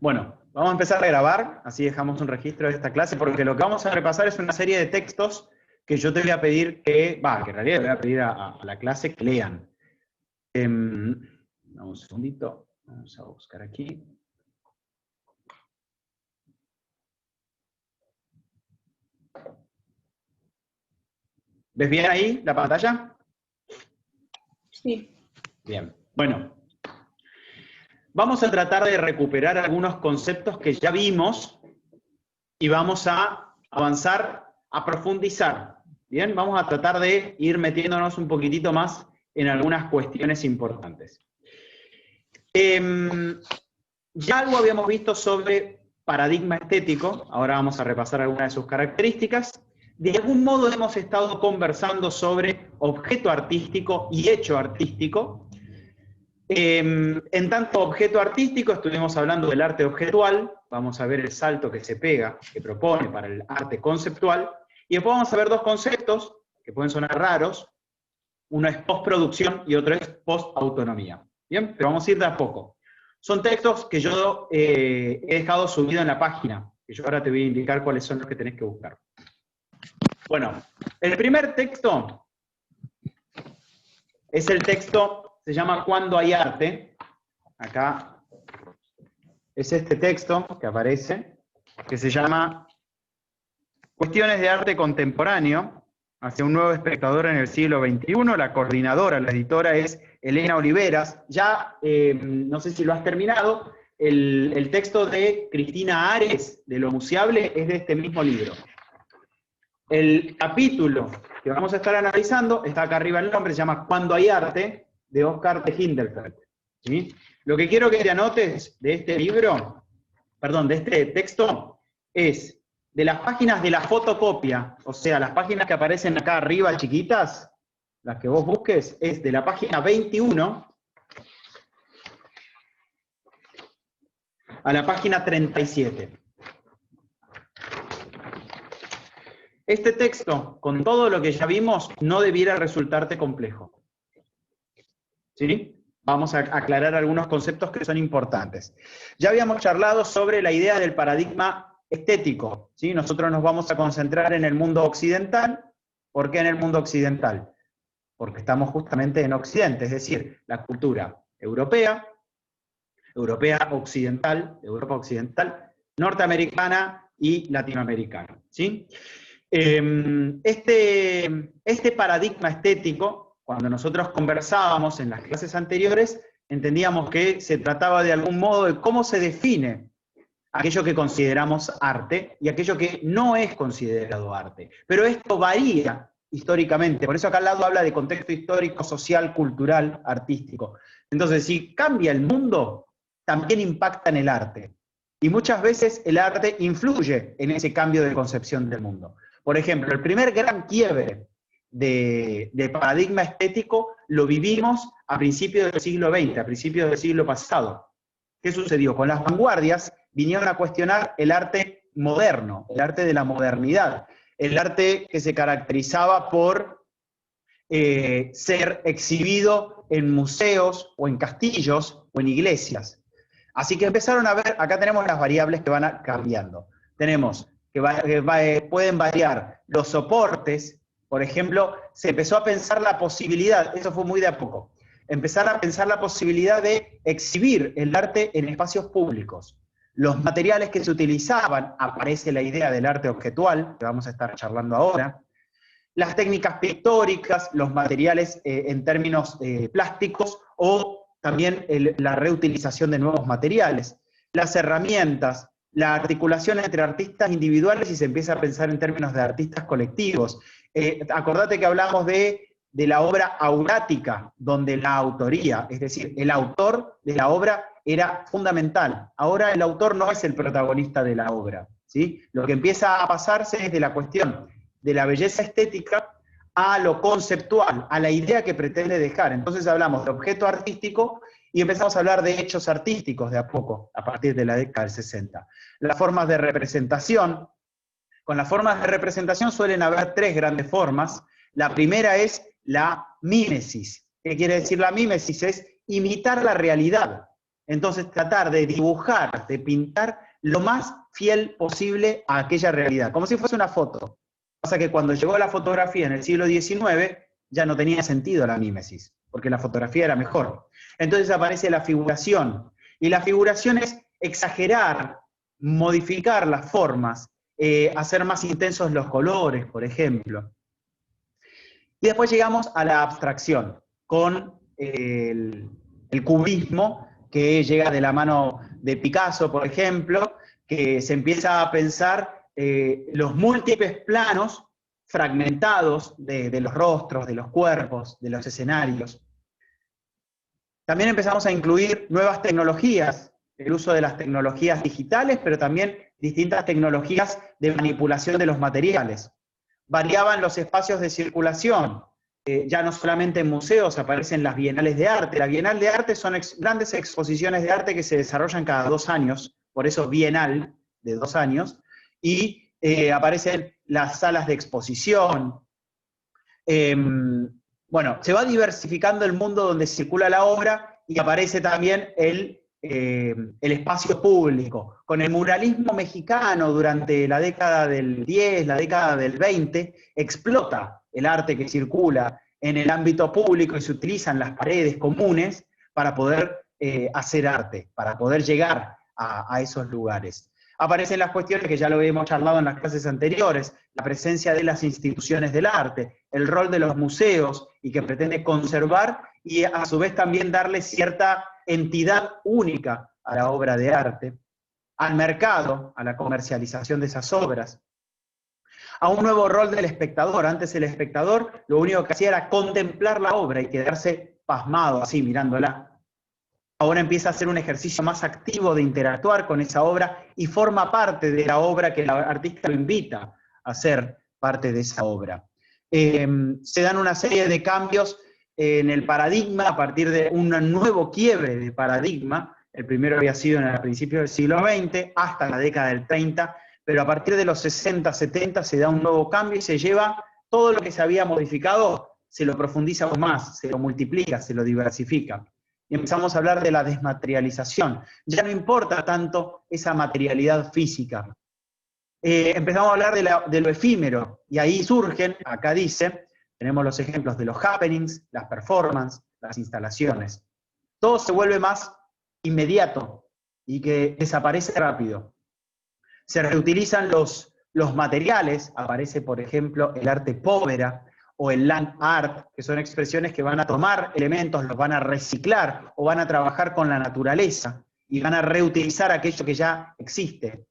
Bueno, vamos a empezar a grabar, así dejamos un registro de esta clase, porque lo que vamos a repasar es una serie de textos que yo te voy a pedir que en realidad le voy a pedir a la clase que lean. Un segundito, vamos a buscar aquí. ¿Ves bien ahí la pantalla? Sí. Bien, bueno. Vamos a tratar de recuperar algunos conceptos que ya vimos y vamos a avanzar, a profundizar. Bien, vamos a tratar de ir metiéndonos un poquitito más en algunas cuestiones importantes. Ya algo habíamos visto sobre paradigma estético, ahora vamos a repasar algunas de sus características. De algún modo hemos estado conversando sobre objeto artístico y hecho artístico. En tanto objeto artístico estuvimos hablando del arte objetual, vamos a ver el salto que se pega, que propone para el arte conceptual, y después vamos a ver dos conceptos que pueden sonar raros, uno es postproducción y otro es postautonomía. Bien, pero vamos a ir de a poco. Son textos que yo he dejado subido en la página, que yo ahora te voy a indicar cuáles son los que tenés que buscar. Bueno, el primer texto es el texto, se llama Cuando hay arte. Acá es este texto que aparece, que se llama Cuestiones de arte contemporáneo, hacia un nuevo espectador en el siglo XXI. La coordinadora, la editora es Elena Oliveras. Ya, no sé si lo has terminado, el texto de Cristina Ares, de Lo Museable, es de este mismo libro. El capítulo que vamos a estar analizando, está acá arriba el nombre, se llama Cuando hay arte, de Oscar de Hindelfeld. ¿Sí? Lo que quiero que te anotes de este libro, perdón, de este texto, es de las páginas de la fotocopia, o sea, las páginas que aparecen acá arriba chiquitas, las que vos busques, es de la página 21 a la página 37. Este texto, con todo lo que ya vimos, no debiera resultarte complejo. ¿Sí? Vamos a aclarar algunos conceptos que son importantes. Ya habíamos charlado sobre la idea del paradigma estético, ¿sí? Nosotros nos vamos a concentrar en el mundo occidental. ¿Por qué en el mundo occidental? Porque estamos justamente en Occidente, es decir, la cultura europea, Europa occidental, norteamericana y latinoamericana, ¿sí? Este paradigma estético, cuando nosotros conversábamos en las clases anteriores, entendíamos que se trataba de algún modo de cómo se define aquello que consideramos arte y aquello que no es considerado arte. Pero esto varía históricamente, por eso acá al lado habla de contexto histórico, social, cultural, artístico. Entonces, si cambia el mundo, también impacta en el arte. Y muchas veces el arte influye en ese cambio de concepción del mundo. Por ejemplo, el primer gran quiebre de paradigma estético lo vivimos a principios del siglo XX, a principios del siglo pasado. ¿Qué sucedió? Con las vanguardias vinieron a cuestionar el arte moderno, el arte de la modernidad, el arte que se caracterizaba por ser exhibido en museos o en castillos o en iglesias. Así que empezaron a ver, acá tenemos las variables que van cambiando. Tenemos que pueden variar los soportes, por ejemplo, se empezó a pensar la posibilidad, eso fue muy de a poco, empezar a pensar la posibilidad de exhibir el arte en espacios públicos. Los materiales que se utilizaban, aparece la idea del arte objetual, que vamos a estar charlando ahora, las técnicas pictóricas, los materiales en términos plásticos, o también la reutilización de nuevos materiales, las herramientas, la articulación entre artistas individuales y se empieza a pensar en términos de artistas colectivos. Acordate que hablamos de la obra aurática, donde la autoría, es decir, el autor de la obra era fundamental. Ahora el autor no es el protagonista de la obra, ¿sí? Lo que empieza a pasarse es de la cuestión de la belleza estética a lo conceptual, a la idea que pretende dejar. Entonces hablamos de objeto artístico y empezamos a hablar de hechos artísticos de a poco, a partir de la década del 60. Las formas de representación. Con las formas de representación suelen haber tres grandes formas. La primera es la mímesis. ¿Qué quiere decir la mímesis? Es imitar la realidad. Entonces tratar de dibujar, de pintar lo más fiel posible a aquella realidad, como si fuese una foto. Pasa que cuando llegó la fotografía en el siglo XIX, ya no tenía sentido la mímesis, porque la fotografía era mejor. Entonces aparece la figuración, y la figuración es exagerar, modificar las formas, hacer más intensos los colores, por ejemplo. Y después llegamos a la abstracción, con el cubismo, que llega de la mano de Picasso, por ejemplo, que se empieza a pensar los múltiples planos fragmentados de los rostros, de los cuerpos, de los escenarios. También empezamos a incluir nuevas tecnologías, el uso de las tecnologías digitales, pero también distintas tecnologías de manipulación de los materiales. Variaban los espacios de circulación, ya no solamente en museos, aparecen las bienales de arte. Las bienales de arte son grandes exposiciones de arte que se desarrollan cada 2 años, por eso bienal de 2 años, y aparecen las salas de exposición. Bueno, se va diversificando el mundo donde circula la obra y aparece también el espacio público. Con el muralismo mexicano durante la década del 10, la década del 20, explota el arte que circula en el ámbito público y se utilizan las paredes comunes para poder hacer arte, para poder llegar a esos lugares. Aparecen las cuestiones que ya lo habíamos charlado en las clases anteriores, la presencia de las instituciones del arte, el rol de los museos y que pretende conservar y a su vez también darle cierta entidad única a la obra de arte, al mercado, a la comercialización de esas obras, a un nuevo rol del espectador. Antes el espectador lo único que hacía era contemplar la obra y quedarse pasmado así mirándola. Ahora empieza a hacer un ejercicio más activo de interactuar con esa obra y forma parte de la obra que el artista lo invita a ser parte de esa obra. Se dan una serie de cambios en el paradigma a partir de un nuevo quiebre de paradigma. El primero había sido en el principio del siglo XX hasta la década del 30, pero a partir de los 60, 70 se da un nuevo cambio y se lleva todo lo que se había modificado, se lo profundiza aún más, se lo multiplica, se lo diversifica. Y empezamos a hablar de la desmaterialización. Ya no importa tanto esa materialidad física. Empezamos a hablar de lo efímero, y ahí surgen, acá dice, tenemos los ejemplos de los happenings, las performances, las instalaciones. Todo se vuelve más inmediato y que desaparece rápido. Se reutilizan los materiales, aparece por ejemplo el arte povera, o el land art, que son expresiones que van a tomar elementos, los van a reciclar o van a trabajar con la naturaleza y van a reutilizar aquello que ya existe.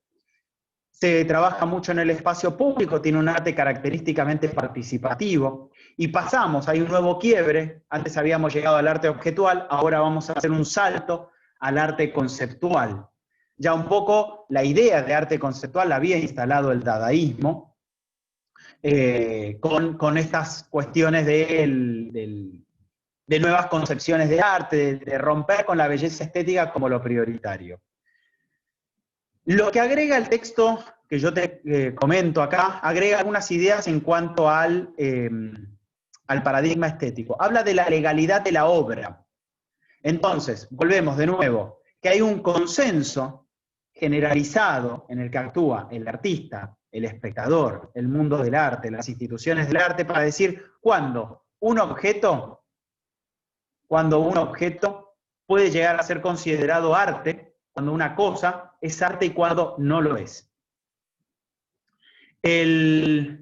Se trabaja mucho en el espacio público, tiene un arte característicamente participativo, y pasamos, hay un nuevo quiebre, antes habíamos llegado al arte objetual, ahora vamos a hacer un salto al arte conceptual. Ya un poco la idea de arte conceptual la había instalado el dadaísmo, con estas cuestiones de nuevas concepciones de arte, de romper con la belleza estética como lo prioritario. Lo que agrega el texto que yo te comento acá, agrega algunas ideas en cuanto al paradigma estético. Habla de la legalidad de la obra. Entonces, volvemos de nuevo, que hay un consenso generalizado en el que actúa el artista, el espectador, el mundo del arte, las instituciones del arte, para decir cuándo un objeto puede llegar a ser considerado arte, cuando una cosa es arte y cuando no lo es. Hay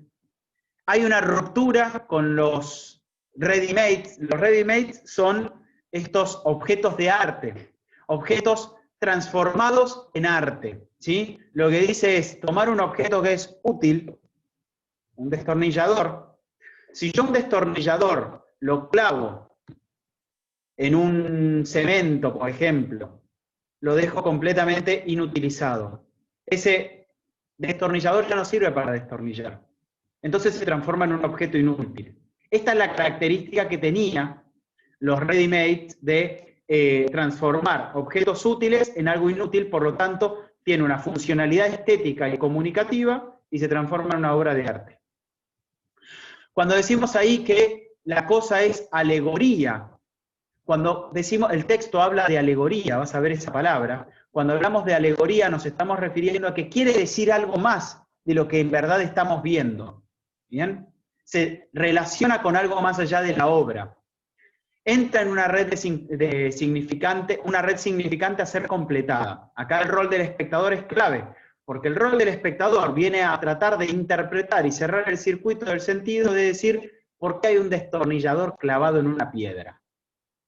una ruptura con los ready-made. Los ready-made son estos objetos de arte, objetos transformados en arte, ¿sí? Lo que dice es tomar un objeto que es útil, un destornillador. Si yo un destornillador lo clavo en un cemento, por ejemplo, lo dejo completamente inutilizado. Ese destornillador ya no sirve para destornillar. Entonces se transforma en un objeto inútil. Esta es la característica que tenían los ready-made de transformar objetos útiles en algo inútil, por lo tanto, tiene una funcionalidad estética y comunicativa y se transforma en una obra de arte. Cuando decimos ahí que la cosa es alegoría, Cuando decimos, el texto habla de alegoría, vas a ver esa palabra, cuando hablamos de alegoría nos estamos refiriendo a que quiere decir algo más de lo que en verdad estamos viendo. ¿Bien? Se relaciona con algo más allá de la obra. Entra en una red una red significante a ser completada. Acá el rol del espectador es clave, porque el rol del espectador viene a tratar de interpretar y cerrar el circuito del sentido de decir, ¿por qué hay un destornillador clavado en una piedra?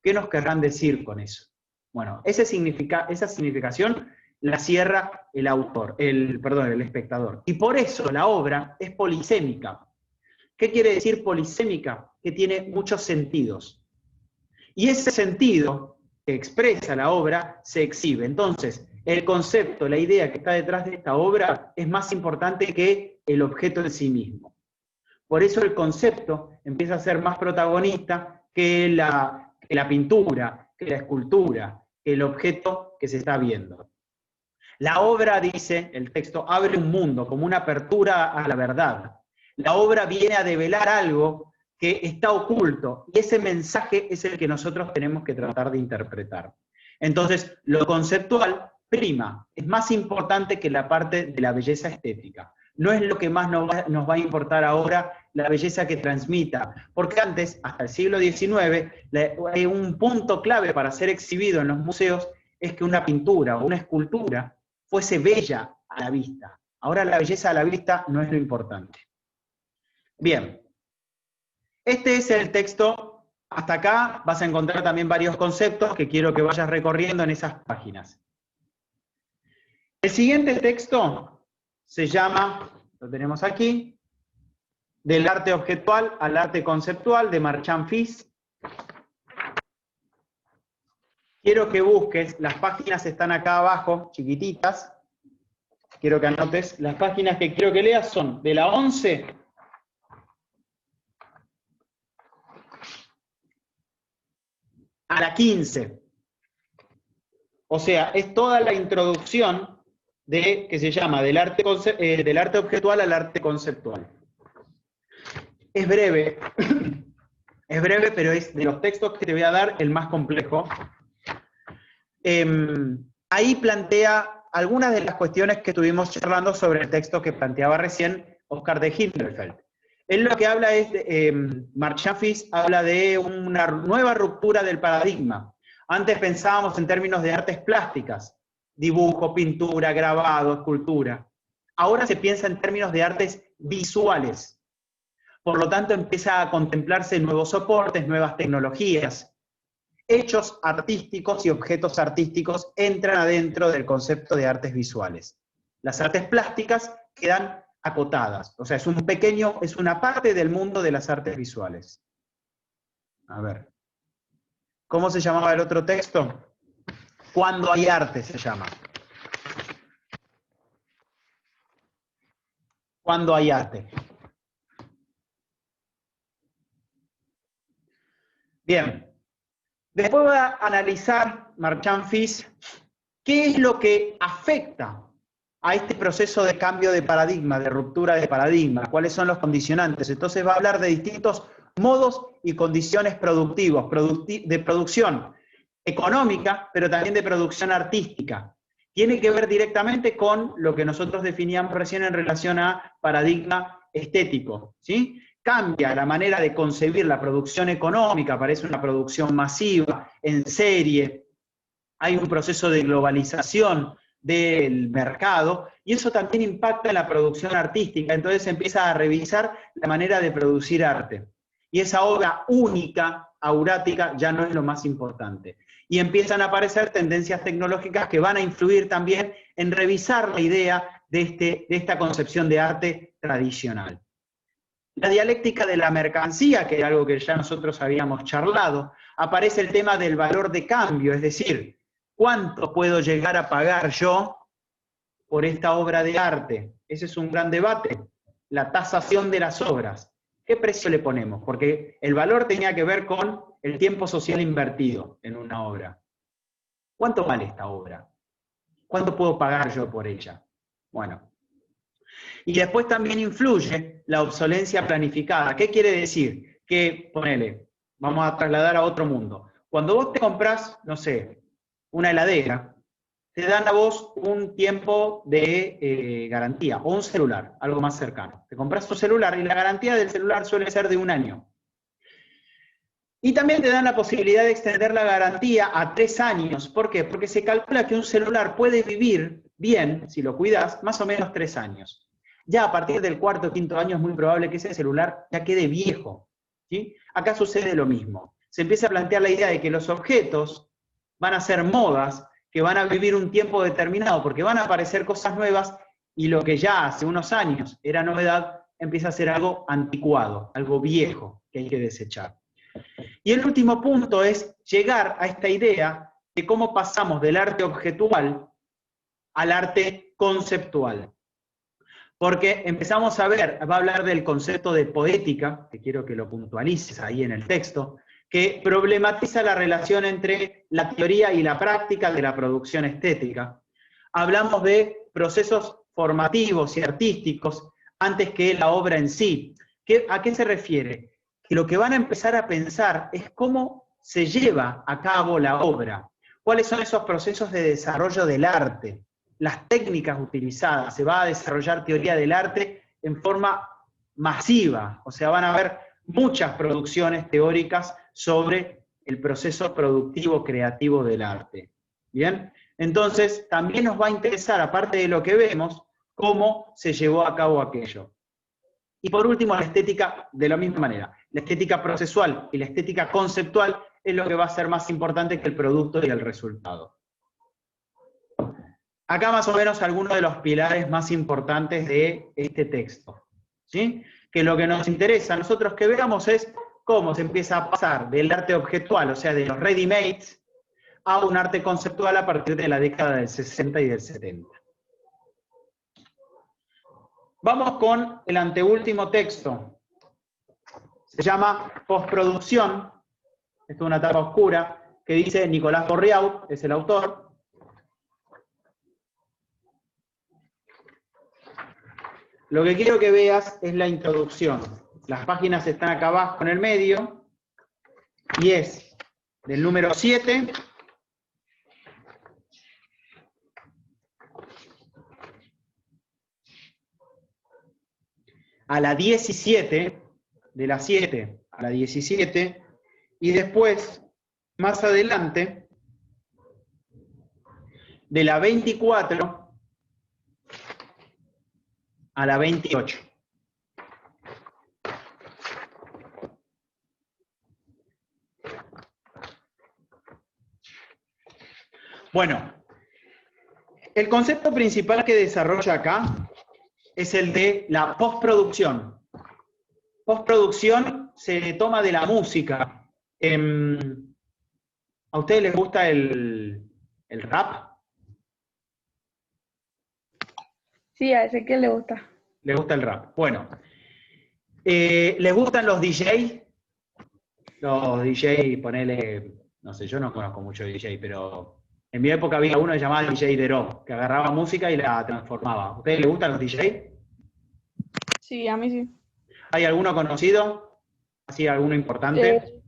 ¿Qué nos querrán decir con eso? Bueno, esa significación la cierra el autor, el espectador. Y por eso la obra es polisémica. ¿Qué quiere decir polisémica? Que tiene muchos sentidos. Y ese sentido que expresa la obra se exhibe. Entonces, el concepto, la idea que está detrás de esta obra es más importante que el objeto en sí mismo. Por eso el concepto empieza a ser más protagonista que la pintura, que la escultura, que el objeto que se está viendo. La obra, dice el texto, abre un mundo como una apertura a la verdad. La obra viene a develar algo que está oculto, y ese mensaje es el que nosotros tenemos que tratar de interpretar. Entonces, lo conceptual prima, es más importante que la parte de la belleza estética. No es lo que más nos va a importar ahora la belleza que transmita, porque antes, hasta el siglo XIX, un punto clave para ser exhibido en los museos es que una pintura o una escultura fuese bella a la vista. Ahora la belleza a la vista no es lo importante. Bien. Este es el texto. Hasta acá vas a encontrar también varios conceptos que quiero que vayas recorriendo en esas páginas. El siguiente texto se llama, lo tenemos aquí, Del arte objetual al arte conceptual, de Marchand Fils. Quiero que busques, las páginas están acá abajo, chiquititas. Quiero que anotes, las páginas que quiero que leas son de la 11 a la 15. O sea, es toda la introducción que se llama del arte objetual al arte conceptual. Es breve, pero es de los textos que te voy a dar el más complejo. Ahí plantea algunas de las cuestiones que estuvimos charlando sobre el texto que planteaba recién Oscar de Hinterfeld. Él lo que habla es, Marchand Fils habla de una nueva ruptura del paradigma. Antes pensábamos en términos de artes plásticas, dibujo, pintura, grabado, escultura. Ahora se piensa en términos de artes visuales. Por lo tanto, empieza a contemplarse nuevos soportes, nuevas tecnologías. Hechos artísticos y objetos artísticos entran adentro del concepto de artes visuales. Las artes plásticas quedan acotadas, o sea, es una parte del mundo de las artes visuales. A ver, ¿cómo se llamaba el otro texto? Cuando hay arte se llama. Cuando hay arte. Bien. Después voy a analizar, Marchand Fils, qué es lo que afecta a este proceso de cambio de paradigma, de ruptura de paradigma, cuáles son los condicionantes. Entonces va a hablar de distintos modos y condiciones productivos, de producción económica, pero también de producción artística. Tiene que ver directamente con lo que nosotros definíamos recién en relación a paradigma estético, ¿sí? Cambia la manera de concebir la producción económica, parece una producción masiva, en serie, hay un proceso de globalización del mercado, y eso también impacta en la producción artística, entonces se empieza a revisar la manera de producir arte. Y esa obra única, aurática, ya no es lo más importante. Y empiezan a aparecer tendencias tecnológicas que van a influir también en revisar la idea de esta concepción de arte tradicional. La dialéctica de la mercancía, que era algo que ya nosotros habíamos charlado, aparece el tema del valor de cambio, es decir, ¿cuánto puedo llegar a pagar yo por esta obra de arte? Ese es un gran debate. La tasación de las obras. ¿Qué precio le ponemos? Porque el valor tenía que ver con el tiempo social invertido en una obra. ¿Cuánto vale esta obra? ¿Cuánto puedo pagar yo por ella? Bueno. Y después también influye la obsolencia planificada. ¿Qué quiere decir? Que, ponele, vamos a trasladar a otro mundo. Cuando vos te comprás, no sé, una heladera, te dan a vos un tiempo de garantía, o un celular, algo más cercano. Te compras tu celular y la garantía del celular suele ser de 1 año. Y también te dan la posibilidad de extender la garantía a 3 años. ¿Por qué? Porque se calcula que un celular puede vivir bien, si lo cuidas, más o menos 3 años. Ya a partir del 4º o 5º año es muy probable que ese celular ya quede viejo, ¿sí? Acá sucede lo mismo. Se empieza a plantear la idea de que los objetos van a ser modas, que van a vivir un tiempo determinado, porque van a aparecer cosas nuevas, y lo que ya hace unos años era novedad, empieza a ser algo anticuado, algo viejo que hay que desechar. Y el último punto es llegar a esta idea de cómo pasamos del arte objetual al arte conceptual. Porque empezamos a ver, va a hablar del concepto de poética, que quiero que lo puntualices ahí en el texto, que problematiza la relación entre la teoría y la práctica de la producción estética. Hablamos de procesos formativos y artísticos antes que la obra en sí. ¿A qué se refiere? Que lo que van a empezar a pensar es cómo se lleva a cabo la obra, cuáles son esos procesos de desarrollo del arte, las técnicas utilizadas, se va a desarrollar teoría del arte en forma masiva, o sea, van a haber muchas producciones teóricas sobre el proceso productivo creativo del arte. ¿Bien? Entonces, también nos va a interesar, aparte de lo que vemos, cómo se llevó a cabo aquello. Y por último, la estética de la misma manera. La estética procesual y la estética conceptual es lo que va a ser más importante que el producto y el resultado. Acá más o menos algunos de los pilares más importantes de este texto, ¿sí? Que lo que nos interesa a nosotros que veamos es cómo se empieza a pasar del arte objetual, o sea, de los ready-mades, a un arte conceptual a partir de la década del 60 y del 70. Vamos con el anteúltimo texto. Se llama Postproducción. Esto es una tapa oscura que dice Nicolás Borriaud, es el autor. Lo que quiero que veas es la introducción. Las páginas están acá abajo en el medio, y es del número 7 a la 17, de la 7 a la 17, y después, más adelante, de la 24 a la 28. Bueno, el concepto principal que desarrolla acá es el de la postproducción. Postproducción se toma de la música. ¿A ustedes les gusta el rap? Sí, a ese que le gusta. ¿Les gusta el rap? Bueno. ¿Les gustan los DJ? Los DJ, ponele, no sé, yo no conozco mucho DJ, pero en mi época había uno llamado DJ Dero, que agarraba música y la transformaba. ¿A ustedes les gustan los DJ? Sí, a mí sí. ¿Hay alguno conocido? ¿Así alguno importante?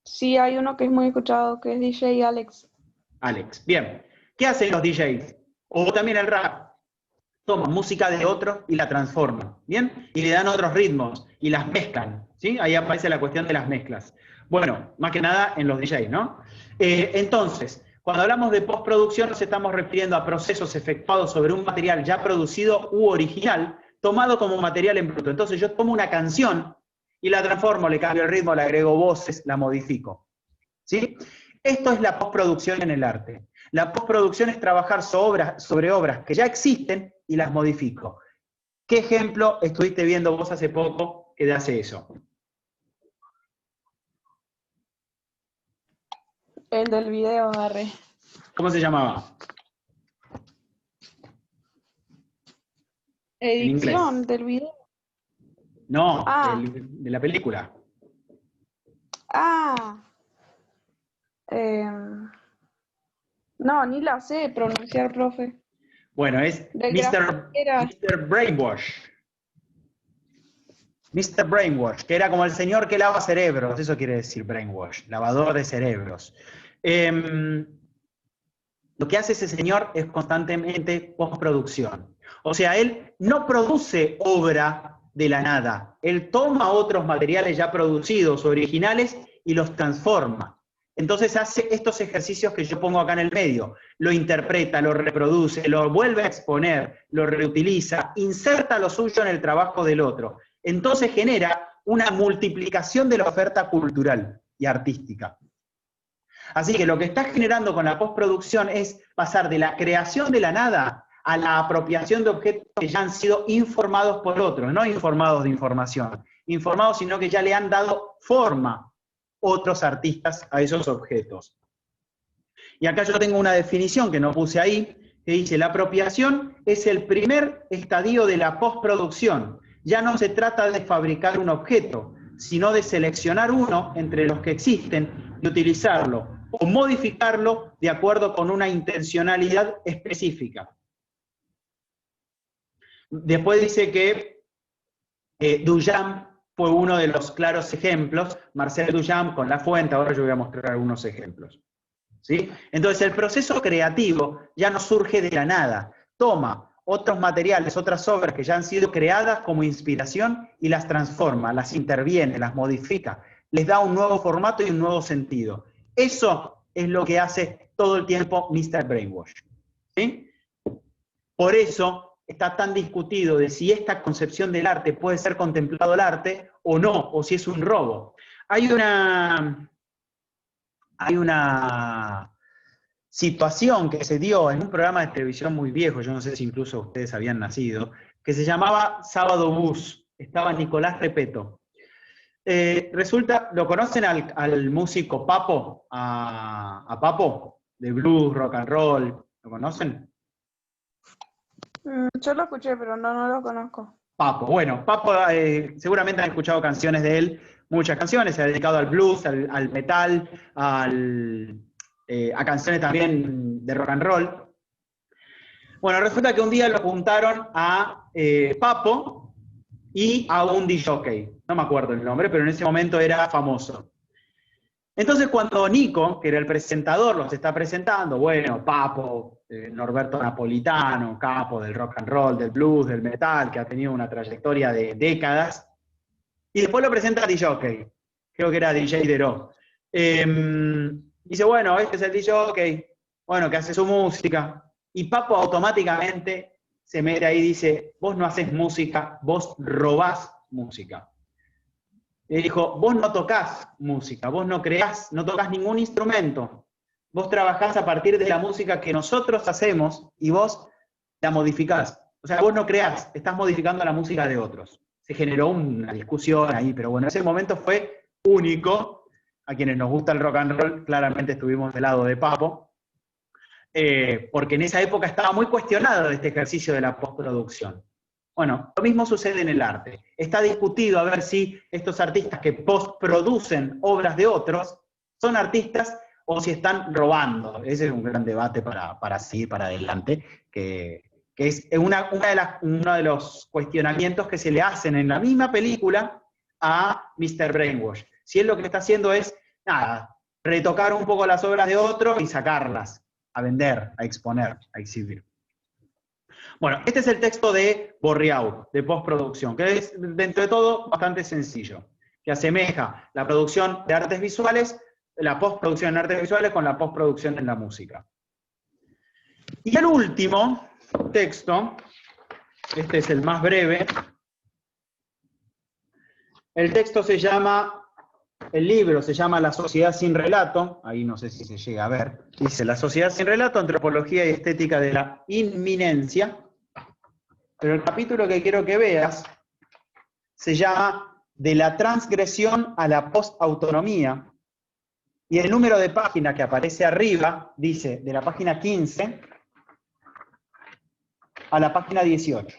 Sí, hay uno que es muy escuchado, que es DJ Alex. Alex. Bien. ¿Qué hacen los DJs? O también el rap. Toman música de otro y la transforman, ¿bien? Y le dan otros ritmos y las mezclan, ¿sí? Ahí aparece la cuestión de las mezclas. Bueno, más que nada en los DJs, ¿no? Entonces, cuando hablamos de postproducción nos estamos refiriendo a procesos efectuados sobre un material ya producido u original, tomado como material en bruto. Entonces yo tomo una canción y la transformo, le cambio el ritmo, le agrego voces, la modifico, ¿sí? Esto es la postproducción en el arte. La postproducción es trabajar sobre obras que ya existen y las modifico. ¿Qué ejemplo estuviste viendo vos hace poco que hace eso? El del video, agarré. ¿Cómo se llamaba? En inglés. Edición del video. No, Ah. de la película. No, ni la sé pronunciar, profe. Bueno, es Mr. Brainwash. Mr. Brainwash, que era como el señor que lava cerebros, eso quiere decir brainwash, lavador de cerebros. Lo que hace ese señor es constantemente postproducción. O sea, él no produce obra de la nada, él toma otros materiales ya producidos, originales, y los transforma. Entonces hace estos ejercicios que yo pongo acá en el medio, lo interpreta, lo reproduce, lo vuelve a exponer, lo reutiliza, inserta lo suyo en el trabajo del otro. Entonces genera una multiplicación de la oferta cultural y artística. Así que lo que está generando con la postproducción es pasar de la creación de la nada a la apropiación de objetos que ya han sido informados por otros, no informados de información, informados sino que ya le han dado forma otros artistas a esos objetos. Y acá yo tengo una definición que no puse ahí, que dice: la apropiación es el primer estadio de la postproducción. Ya no se trata de fabricar un objeto, sino de seleccionar uno entre los que existen y utilizarlo o modificarlo de acuerdo con una intencionalidad específica. Después dice que Duchamp fue uno de los claros ejemplos, Marcel Duchamp con La Fuente, ahora yo voy a mostrar algunos ejemplos. ¿Sí? Entonces el proceso creativo ya no surge de la nada, toma otros materiales, otras obras que ya han sido creadas como inspiración y las transforma, las interviene, las modifica, les da un nuevo formato y un nuevo sentido. Eso es lo que hace todo el tiempo Mr. Brainwash. ¿Sí? Por eso está tan discutido de si esta concepción del arte puede ser contemplado el arte o no, o si es un robo. Hay una situación que se dio en un programa de televisión muy viejo, yo no sé si incluso ustedes habían nacido, que se llamaba Sábado Bus, estaba Nicolás Repetto. Resulta, ¿lo conocen al músico Papo? A Papo, de blues, rock and roll, ¿lo conocen? Yo lo escuché, pero no lo conozco. Papo, bueno, Papo seguramente han escuchado canciones de él, muchas canciones, se ha dedicado al blues, al metal, a canciones también de rock and roll. Bueno, resulta que un día lo juntaron a Papo y a un DJ, no me acuerdo el nombre, pero en ese momento era famoso. Entonces cuando Nico, que era el presentador, los está presentando, bueno, Papo, Norberto Napolitano, capo del rock and roll, del blues, del metal, que ha tenido una trayectoria de décadas, y después lo presenta a DJ, creo que era DJ Deró. Dice, bueno, este es el DJ, bueno, que hace su música, y Papo automáticamente se mete ahí y dice, vos no haces música, vos robás música. Le dijo, vos no tocás música, vos no creás, no tocás ningún instrumento. Vos trabajás a partir de la música que nosotros hacemos y vos la modificás. O sea, vos no creás, estás modificando la música de otros. Se generó una discusión ahí, pero bueno, ese momento fue único. A quienes nos gusta el rock and roll, claramente estuvimos del lado de Papo, porque en esa época estaba muy cuestionado este ejercicio de la postproducción. Bueno, lo mismo sucede en el arte. Está discutido a ver si estos artistas que postproducen obras de otros son artistas o si están robando. Ese es un gran debate para seguir para adelante, que es uno de los cuestionamientos que se le hacen en la misma película a Mr. Brainwash. Si él lo que está haciendo es, nada, retocar un poco las obras de otro y sacarlas a vender, a exponer, a exhibir. Bueno, este es el texto de Borriau, de postproducción, que es, dentro de todo, bastante sencillo, que asemeja la producción de artes visuales, la postproducción en artes visuales con la postproducción en la música. Y el último texto, este es el más breve, el texto se llama, el libro se llama La sociedad sin relato, ahí no sé si se llega a ver, dice La sociedad sin relato, antropología y estética de la inminencia, pero el capítulo que quiero que veas se llama De la transgresión a la postautonomía, y el número de página que aparece arriba dice de la página 15 a la página 18,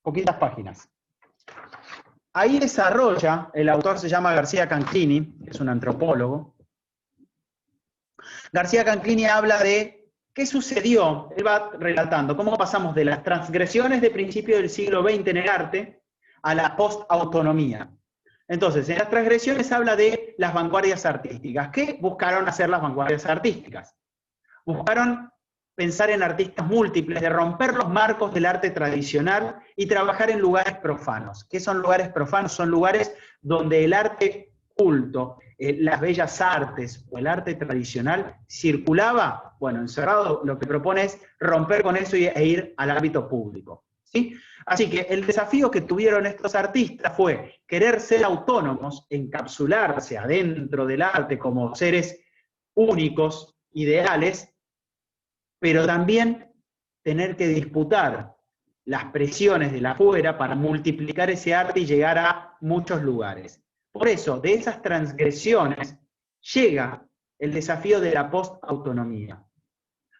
poquitas páginas. Ahí desarrolla, el autor se llama García Canclini, es un antropólogo. García Canclini habla de qué sucedió, él va relatando cómo pasamos de las transgresiones de principios del siglo XX en el arte a la post-autonomía. Entonces, en las transgresiones habla de las vanguardias artísticas. ¿Qué buscaron hacer las vanguardias artísticas? Buscaron pensar en artistas múltiples, de romper los marcos del arte tradicional y trabajar en lugares profanos. ¿Qué son lugares profanos? Son lugares donde el arte culto, las bellas artes o el arte tradicional circulaba. Bueno, Encerrado lo que propone es romper con eso e ir al ámbito público, ¿sí? Así que el desafío que tuvieron estos artistas fue querer ser autónomos, encapsularse adentro del arte como seres únicos, ideales, pero también tener que disputar las presiones de la afuera para multiplicar ese arte y llegar a muchos lugares. Por eso, de esas transgresiones llega el desafío de la post-autonomía.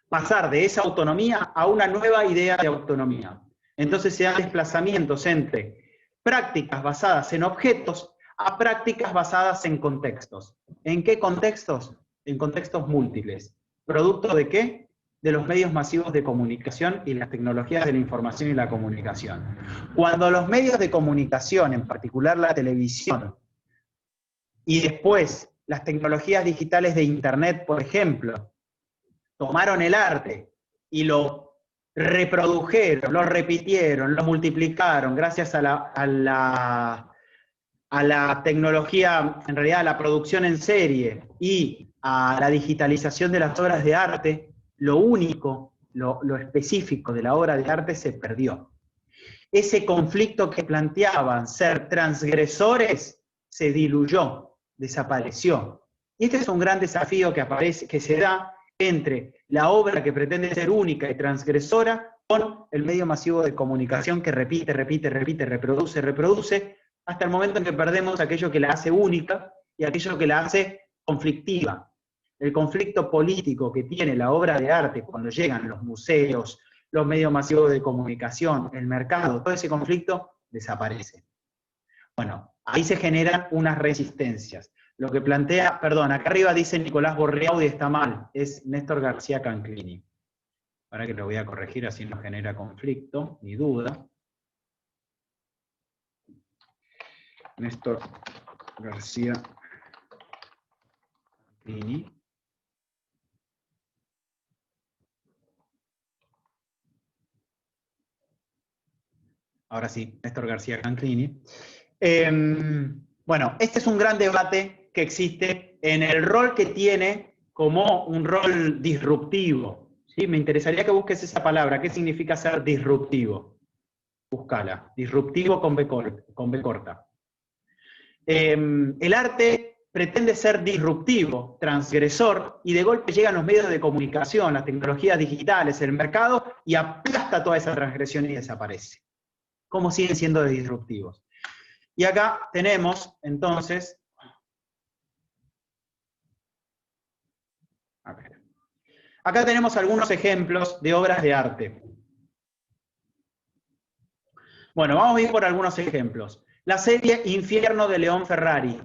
Pasar de esa autonomía a una nueva idea de autonomía. Entonces se dan desplazamientos entre prácticas basadas en objetos a prácticas basadas en contextos. ¿En qué contextos? En contextos múltiples. ¿Producto de qué? De los medios masivos de comunicación y las tecnologías de la información y la comunicación. Cuando los medios de comunicación, en particular la televisión, y después las tecnologías digitales de Internet, por ejemplo, tomaron el arte y lo reprodujeron, lo repitieron, lo multiplicaron gracias a la tecnología, en realidad a la producción en serie y a la digitalización de las obras de arte, lo único, lo específico de la obra de arte se perdió. Ese conflicto que planteaban ser transgresores se diluyó, desapareció. Y este es un gran desafío que se da entre la obra que pretende ser única y transgresora con el medio masivo de comunicación que repite, reproduce, hasta el momento en que perdemos aquello que la hace única y aquello que la hace conflictiva. El conflicto político que tiene la obra de arte cuando llegan los museos, los medios masivos de comunicación, el mercado, todo ese conflicto desaparece. Bueno, ahí se generan unas resistencias. Lo que plantea, perdón, acá arriba dice Nicolás Borriaudi, está mal, es Néstor García Canclini. Ahora que lo voy a corregir, así no genera conflicto ni duda. Néstor García Canclini. Ahora sí, Néstor García Canclini. Bueno, este es un gran debate que existe en el rol que tiene como un rol disruptivo. ¿Sí? Me interesaría que busques esa palabra. ¿Qué significa ser disruptivo? Búscala. Disruptivo con B corta. El arte pretende ser disruptivo, transgresor, y de golpe llegan los medios de comunicación, las tecnologías digitales, el mercado, y aplasta toda esa transgresión y desaparece. ¿Cómo siguen siendo disruptivos? Y acá tenemos, entonces, acá tenemos algunos ejemplos de obras de arte. Bueno, vamos a ir por algunos ejemplos. La serie Infierno de León Ferrari,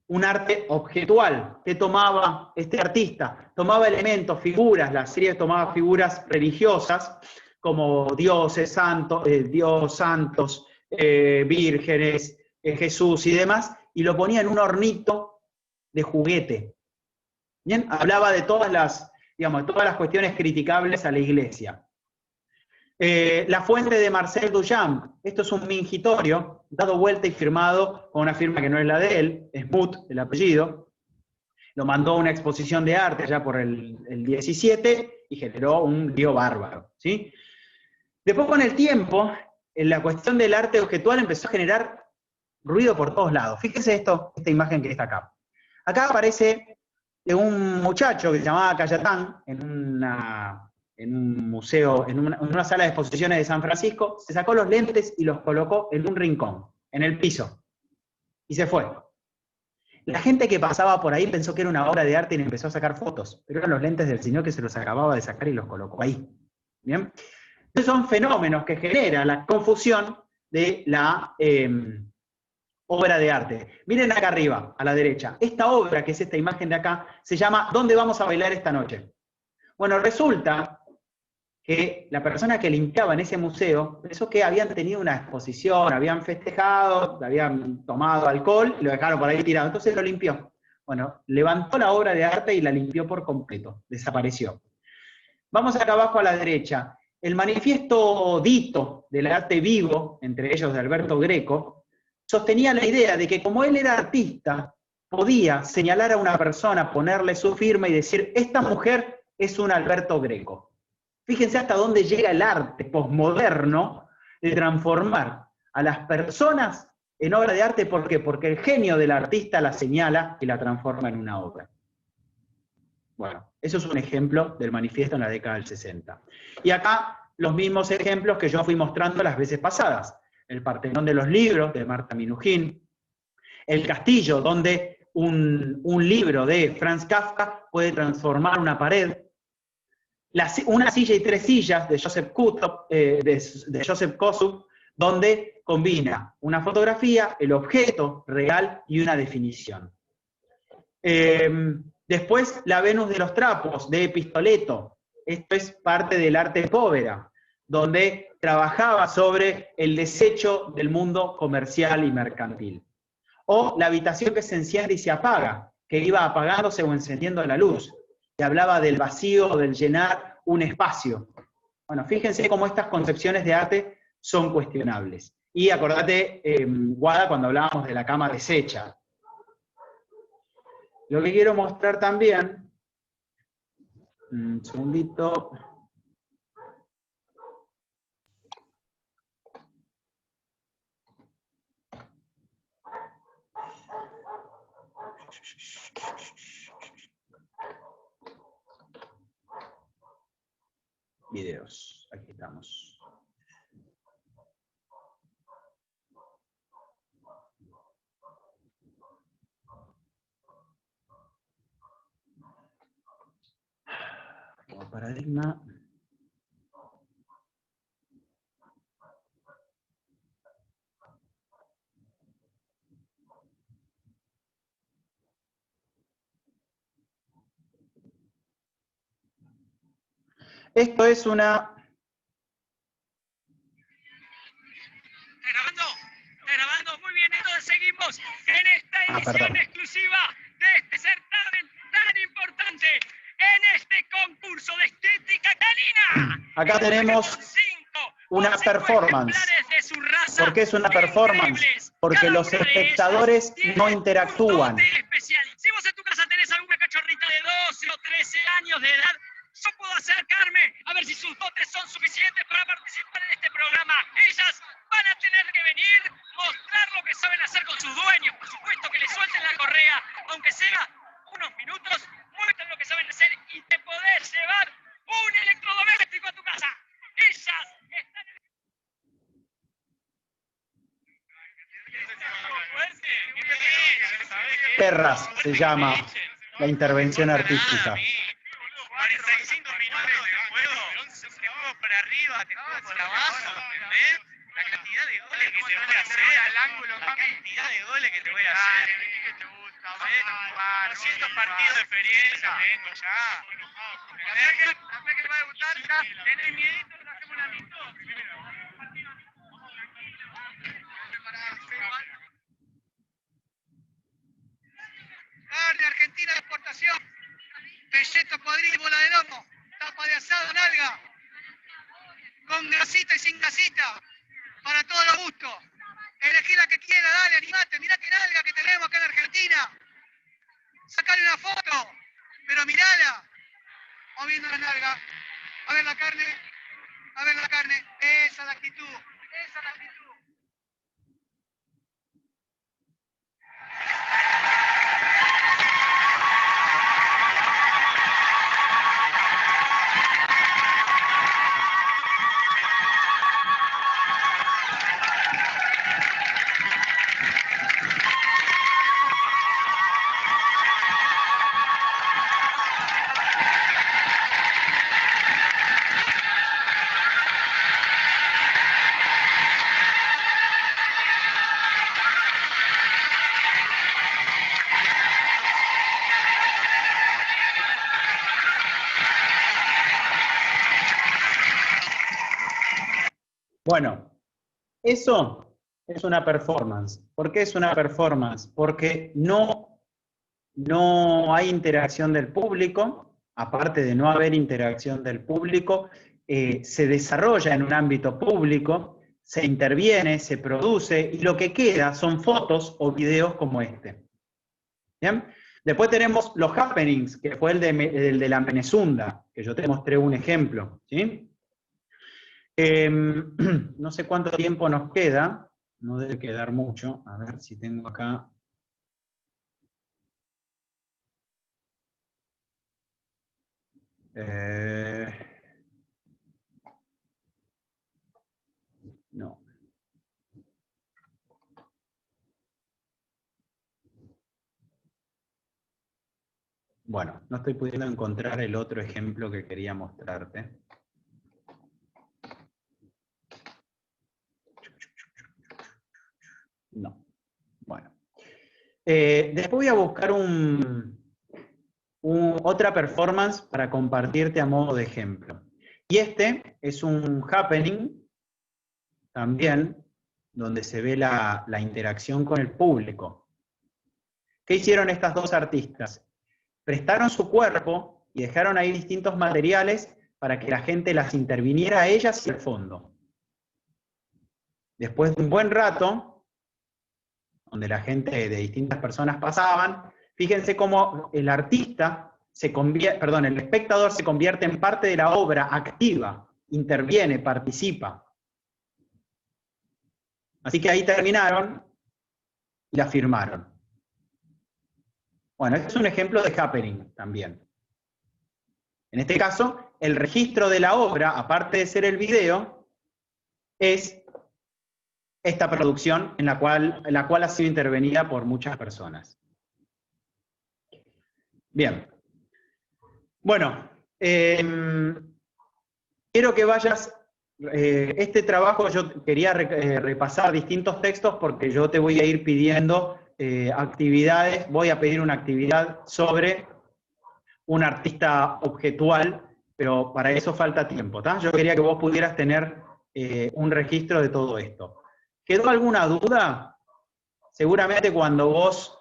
un arte objetual que tomaba este artista, tomaba elementos, figuras, la serie tomaba figuras religiosas, como dioses, santos, vírgenes, Jesús y demás, y lo ponía en un hornito de juguete. Bien, hablaba de todas las cuestiones criticables a la iglesia. La fuente de Marcel Duchamp, esto es un mingitorio, dado vuelta y firmado con una firma que no es la de él, es Mut, el apellido. Lo mandó a una exposición de arte allá por el 17 y generó un lío bárbaro, ¿sí? Después, con el tiempo, la cuestión del arte objetual empezó a generar ruido por todos lados. Fíjense esta imagen que está acá. Acá aparece un muchacho que se llamaba Cayatán en un museo, en una sala de exposiciones de San Francisco, se sacó los lentes y los colocó en un rincón, en el piso, y se fue. La gente que pasaba por ahí pensó que era una obra de arte y le empezó a sacar fotos, pero eran los lentes del señor que se los acababa de sacar y los colocó ahí. ¿Bien? Entonces son fenómenos que generan la confusión de la obra de arte. Miren acá arriba, a la derecha. Esta obra, que es esta imagen de acá, se llama ¿Dónde vamos a bailar esta noche? Bueno, resulta que la persona que limpiaba en ese museo pensó que habían tenido una exposición, habían festejado, habían tomado alcohol y lo dejaron por ahí tirado. Entonces lo limpió. Bueno, levantó la obra de arte y la limpió por completo, desapareció. Vamos acá abajo a la derecha. El manifiesto dito del arte vivo, entre ellos de Alberto Greco, sostenía la idea de que como él era artista, podía señalar a una persona, ponerle su firma y decir, esta mujer es un Alberto Greco. Fíjense hasta dónde llega el arte posmoderno de transformar a las personas en obra de arte. ¿Por qué? Porque el genio del artista la señala y la transforma en una obra. Bueno, eso es un ejemplo del manifiesto en la década del 60. Y acá los mismos ejemplos que yo fui mostrando las veces pasadas. El Partenón de los libros, de Marta Minujín. El Castillo, donde un libro de Franz Kafka puede transformar una pared. Una silla y tres sillas de Joseph Kosuth, donde combina una fotografía, el objeto real y una definición. Después, la Venus de los trapos, de Pistoletto. Esto es parte del arte povera, donde trabajaba sobre el desecho del mundo comercial y mercantil. O la habitación que se enciende y se apaga, que iba apagándose o encendiendo la luz, que hablaba del vacío, del llenar un espacio. Bueno, fíjense cómo estas concepciones de arte son cuestionables. Y acordate, Guada, cuando hablábamos de la cama deshecha. Lo que quiero mostrar también, un segundito. Videos, aquí estamos. Como paradigma. Esto es una... Grabando, muy bien, entonces seguimos en esta edición exclusiva de este certamen tan importante, en este concurso de estética canina. Acá tenemos una performance. ¿Por qué es una performance? Porque los espectadores no interactúan. Si vos en tu casa tenés alguna cachorrita de 12 o 13 años de edad, yo puedo acercarme a ver si sus dotes son suficientes para participar en este programa. Ellas van a tener que venir, mostrar lo que saben hacer con sus dueños. Por supuesto que le suelten la correa, aunque sea unos minutos, muestren lo que saben hacer y te podés llevar un electrodoméstico a tu casa. Ellas están en... Perras se llama la intervención artística. 45 minutos de juego, te juego por arriba, te juego por abajo, ¿entendés? La cantidad de goles que te voy a hacer, la cantidad de goles que te voy a hacer. 200 partidos de experiencia tengo ya. ¿Sabés que va a debutar? ¿Tenés miedito? ¿Nos hacemos una amistosa? Carne argentina de exportación. Pelleto podrido, bola de lomo, tapa de asado, nalga, con grasita y sin grasita, para todos los gustos. Elegí la que quiera, dale, animate, mirá qué nalga que tenemos acá en Argentina. Sacale una foto, pero mirala. Vamos viendo la nalga, a ver la carne, esa es la actitud, esa es la actitud. Bueno, eso es una performance. ¿Por qué es una performance? Porque no hay interacción del público, aparte de no haber interacción del público, se desarrolla en un ámbito público, se interviene, se produce, y lo que queda son fotos o videos como este. ¿Bien? Después tenemos los happenings, que fue el de la Menezunda, que yo te mostré un ejemplo. ¿Sí? No sé cuánto tiempo nos queda, no debe quedar mucho, a ver si tengo acá. No. Bueno, no estoy pudiendo encontrar el otro ejemplo que quería mostrarte. No. Bueno. Después voy a buscar otra performance para compartirte a modo de ejemplo. Y este es un happening también, donde se ve la interacción con el público. ¿Qué hicieron estas dos artistas? Prestaron su cuerpo y dejaron ahí distintos materiales para que la gente las interviniera a ellas y al fondo. Después de un buen rato, donde la gente de distintas personas pasaban, fíjense cómo el artista el espectador se convierte en parte de la obra activa, interviene, participa. Así que ahí terminaron y la firmaron. Bueno, este es un ejemplo de happening también. En este caso, el registro de la obra, aparte de ser el video, es esta producción en la cual ha sido intervenida por muchas personas. Bien. Bueno, quiero que vayas, este trabajo yo quería repasar distintos textos porque yo te voy a ir pidiendo actividades, voy a pedir una actividad sobre un artista objetual, pero para eso falta tiempo, ¿tá? Yo quería que vos pudieras tener un registro de todo esto. ¿Quedó alguna duda? Seguramente cuando vos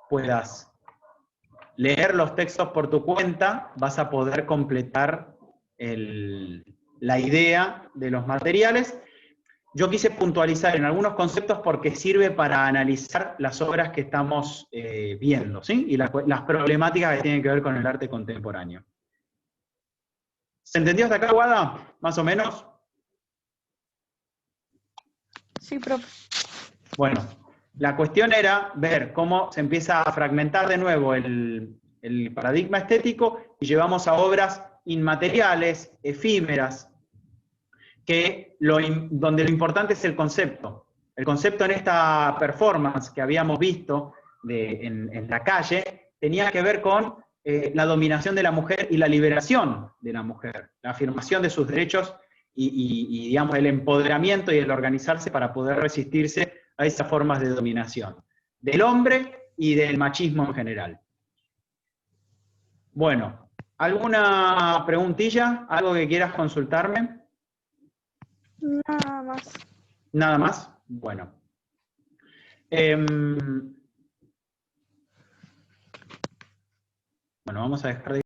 puedas leer los textos por tu cuenta, vas a poder completar la idea de los materiales. Yo quise puntualizar en algunos conceptos porque sirve para analizar las obras que estamos viendo, ¿sí? Y las problemáticas que tienen que ver con el arte contemporáneo. ¿Se entendió hasta acá, Guada? ¿Más o menos? Sí, profe. Bueno, la cuestión era ver cómo se empieza a fragmentar de nuevo el paradigma estético y llevamos a obras inmateriales, efímeras, donde lo importante es el concepto. El concepto en esta performance que habíamos visto en la calle tenía que ver con la dominación de la mujer y la liberación de la mujer, la afirmación de sus derechos y digamos, el empoderamiento y el organizarse para poder resistirse a esas formas de dominación del hombre y del machismo en general. Bueno, ¿alguna preguntilla? ¿Algo que quieras consultarme? Nada más. ¿Nada más? Bueno. Bueno, vamos a dejar de